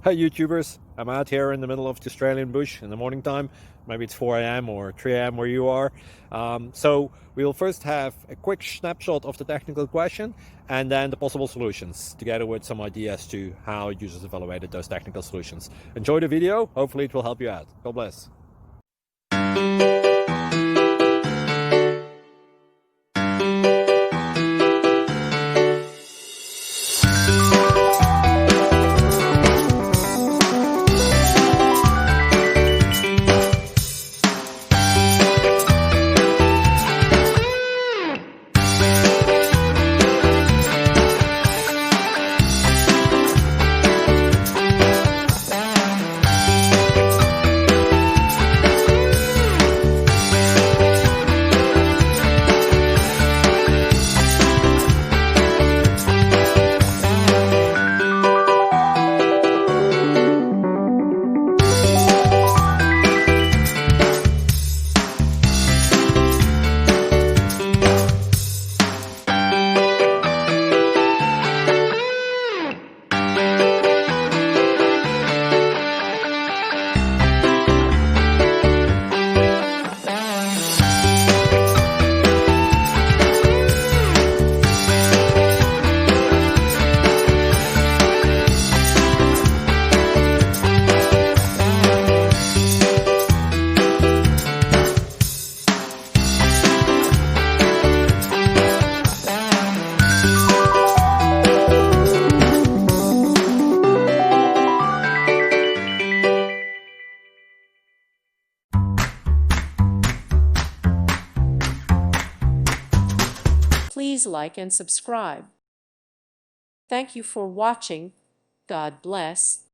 Hi YouTubers, I'm out here in the middle of the Australian bush in the morning time. Maybe it's 4 a.m. or 3 a.m. where you are. So we'll first have a quick snapshot of the technical question and then the possible solutions, together with some ideas to how users evaluated those technical solutions. Enjoy the video, hopefully it will help you out. God bless. Please like and subscribe. Thank you for watching. God bless.